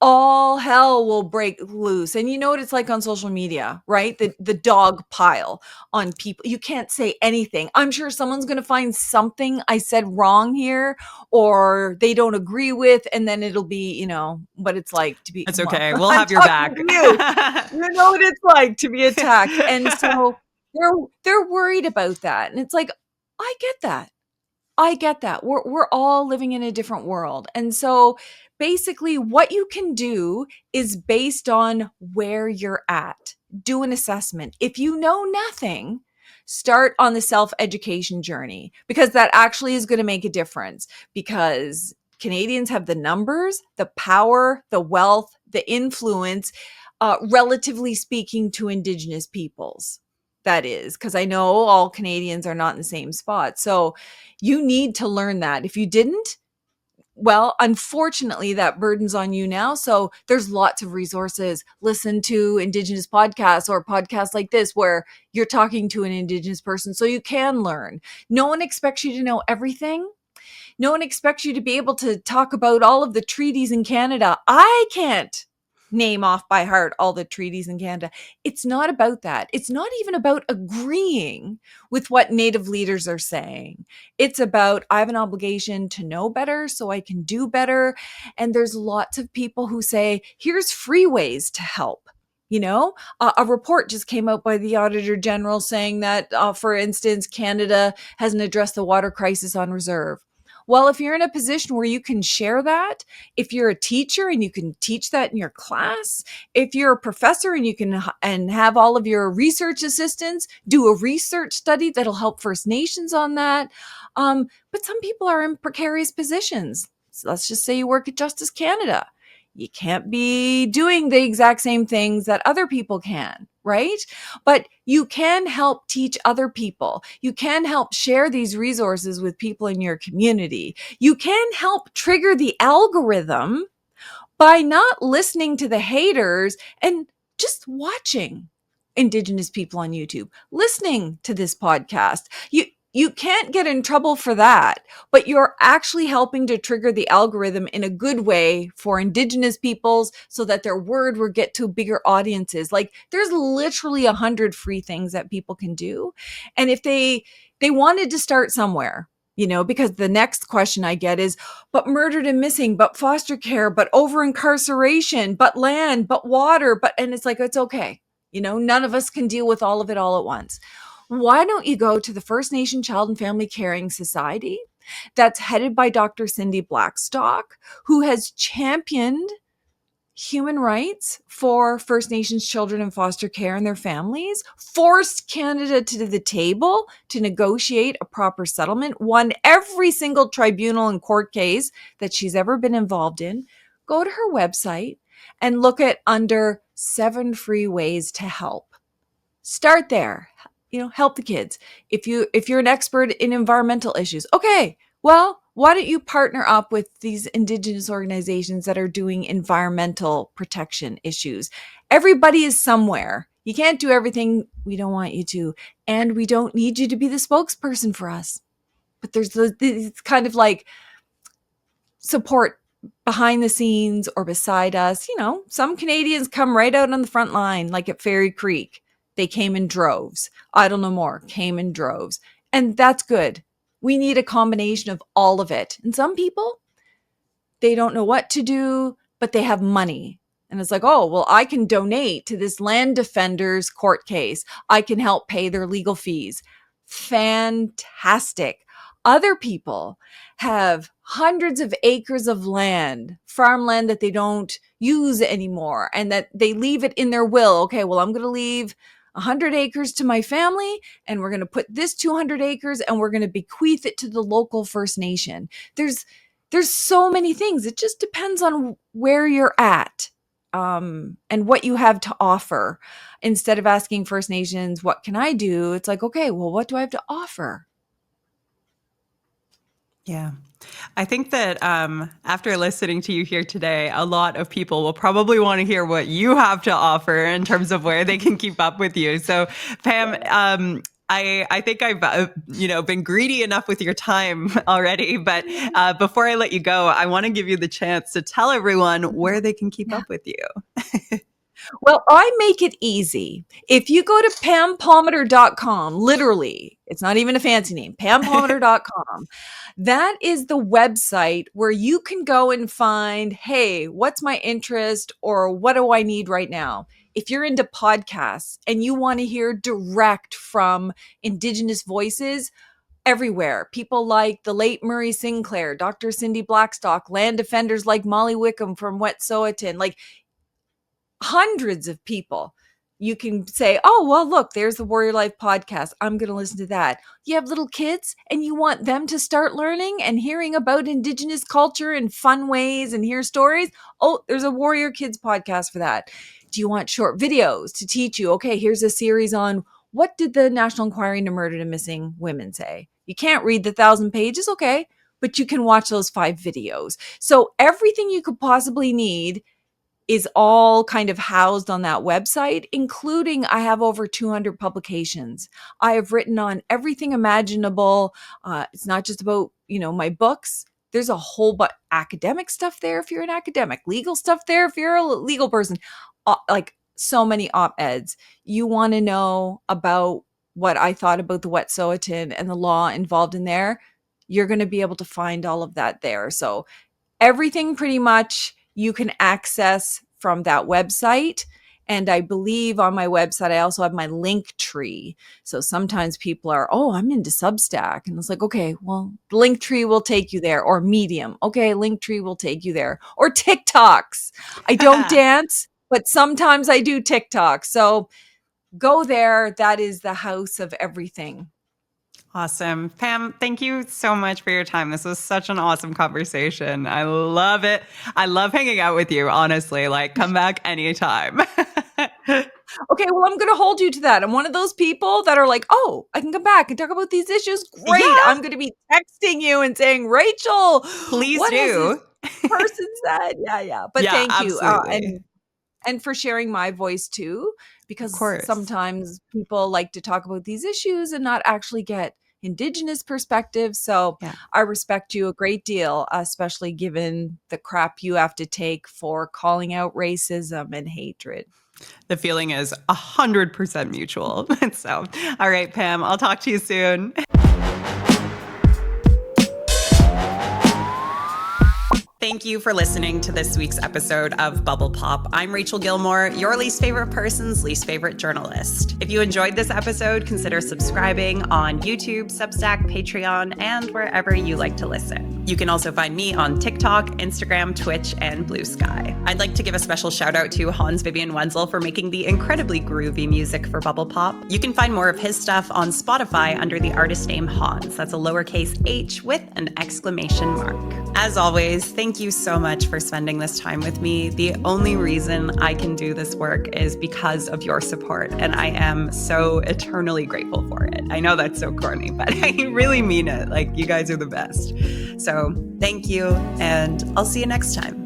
all hell will break loose. And you know what it's like on social media, right? The dog pile on people. You can't say anything. I'm sure someone's going to find something I said wrong here or they don't agree with, and then it'll be, what it's like to be, It's well, okay. We'll I'm have your talking back. to you. You know what it's like to be attacked. And so they're worried about that. And it's like, I get that. I get that. We're all living in a different world. And so basically what you can do is based on where you're at. Do an assessment. If you know nothing, start on the self-education journey, because that actually is going to make a difference, because Canadians have the numbers, the power, the wealth, the influence, relatively speaking, to Indigenous peoples. That is, because I know all Canadians are not in the same spot. So you need to learn that. If you didn't, well, unfortunately, that burden's on you now. So there's lots of resources. Listen to Indigenous podcasts or podcasts like this where you're talking to an Indigenous person so you can learn. No one expects you to know everything. No one expects you to be able to talk about all of the treaties in Canada. I can't name off by heart all the treaties in Canada. It's not about that. It's not even about agreeing with what Native leaders are saying. It's about, I have an obligation to know better so I can do better. And there's lots of people who say, here's free ways to help. A report just came out by the Auditor General saying that, for instance, Canada hasn't addressed the water crisis on reserve. Well, if you're in a position where you can share that, if you're a teacher and you can teach that in your class, if you're a professor and you can and have all of your research assistants do a research study that'll help First Nations on that. But some people are in precarious positions. So let's just say you work at Justice Canada. You can't be doing the exact same things that other people can, right? But you can help teach other people. You can help share these resources with people in your community. You can help trigger the algorithm by not listening to the haters and just watching Indigenous people on YouTube, listening to this podcast. You can't get in trouble for that, but you're actually helping to trigger the algorithm in a good way for Indigenous peoples so that their word will get to bigger audiences. Like, there's literally 100 free things that people can do. And if they wanted to start somewhere, because the next question I get is, but murdered and missing, but foster care, but over incarceration, but land, but water, and it's like, it's okay. None of us can deal with all of it all at once. Why don't you go to the First Nation Child and Family Caring Society that's headed by Dr. Cindy Blackstock, who has championed human rights for First Nations children in foster care and their families, forced Canada to the table to negotiate a proper settlement, won every single tribunal and court case that she's ever been involved in. Go to her website and look at under 7 free ways to help. Start there. Help the kids. If you're an expert in environmental issues, okay, well, why don't you partner up with these Indigenous organizations that are doing environmental protection issues? Everybody is somewhere. You can't do everything. We don't want you to, and we don't need you to be the spokesperson for us. But there's this kind of like support behind the scenes or beside us. Some Canadians come right out on the front line, like at Fairy Creek. They came in droves. Idle No More came in droves. And that's good. We need a combination of all of it. And some people, they don't know what to do, but they have money. And it's like, oh, well, I can donate to this land defender's court case. I can help pay their legal fees. Fantastic. Other people have hundreds of acres of land, farmland that they don't use anymore, and that they leave it in their will. Okay, well, I'm going to leave 100 acres to my family, and we're going to put this 200 acres and we're going to bequeath it to the local First Nation. There's so many things. It just depends on where you're at, and what you have to offer. Instead of asking First Nations, what can I do? It's like, okay, well, what do I have to offer? Yeah. I think that after listening to you here today, a lot of people will probably want to hear what you have to offer in terms of where they can keep up with you. So, Pam, I think I've been greedy enough with your time already. But before I let you go, I want to give you the chance to tell everyone where they can keep up with you. Well, I make it easy. If you go to pampalmater.com, literally, it's not even a fancy name, pampalmater.com, that is the website where you can go and find, hey, what's my interest or what do I need right now? If you're into podcasts and you want to hear direct from Indigenous voices, everywhere. People like the late Murray Sinclair, Dr. Cindy Blackstock, land defenders like Molly Wickham from Wet'suwet'en, like hundreds of people. You can say, oh, well, look, there's the Warrior Life podcast. I'm going to listen to that. You have little kids and you want them to start learning and hearing about Indigenous culture in fun ways and hear stories. Oh, there's a Warrior Kids podcast for that. Do you want short videos to teach you? Okay, here's a series on what did the National Inquiry into Murdered and Missing Women say? You can't read the 1,000 pages, okay, but you can watch those 5 videos. So everything you could possibly need is all kind of housed on that website, including I have over 200 publications. I have written on everything imaginable. It's not just about, my books. There's a whole but academic stuff there if you're an academic, legal stuff there if you're a legal person, like so many op-eds. You want to know about what I thought about the Wet'suwet'en and the law involved in there, you're going to be able to find all of that there. So everything pretty much you can access from that website. And I believe on my website, I also have my link tree. So sometimes people are, oh, I'm into Substack. And it's like, okay, well, link tree will take you there. Or Medium. Okay, link tree will take you there. Or TikToks. I don't dance, but sometimes I do TikTok. So go there. That is the house of everything. Awesome. Pam, thank you so much for your time. This was such an awesome conversation. I love it. I love hanging out with you, honestly. Like, come back anytime. Okay, well, I'm going to hold you to that. I'm one of those people that are like, oh, I can come back and talk about these issues. Great. Yeah. I'm going to be texting you and saying, Rachel, please do. Person said, yeah. But yeah, thank you. Absolutely. And for sharing my voice too, because sometimes people like to talk about these issues and not actually get Indigenous perspectives. So I respect you a great deal, especially given the crap you have to take for calling out racism and hatred. The feeling is 100% mutual. So, all right, Pam, I'll talk to you soon. Thank you for listening to this week's episode of Bubble Pop. I'm Rachel Gilmore, your least favorite person's least favorite journalist. If you enjoyed this episode, consider subscribing on YouTube, Substack, Patreon, and wherever you like to listen. You can also find me on TikTok, Instagram, Twitch, and Blue Sky. I'd like to give a special shout out to Hans Vivian Wenzel for making the incredibly groovy music for Bubble Pop. You can find more of his stuff on Spotify under the artist name Hans. That's a lowercase h with an exclamation mark. As always, thank you so much for spending this time with me. The only reason I can do this work is because of your support, and I am so eternally grateful for it. I know that's so corny, but I really mean it. Like, you guys are the best. So thank you, and I'll see you next time.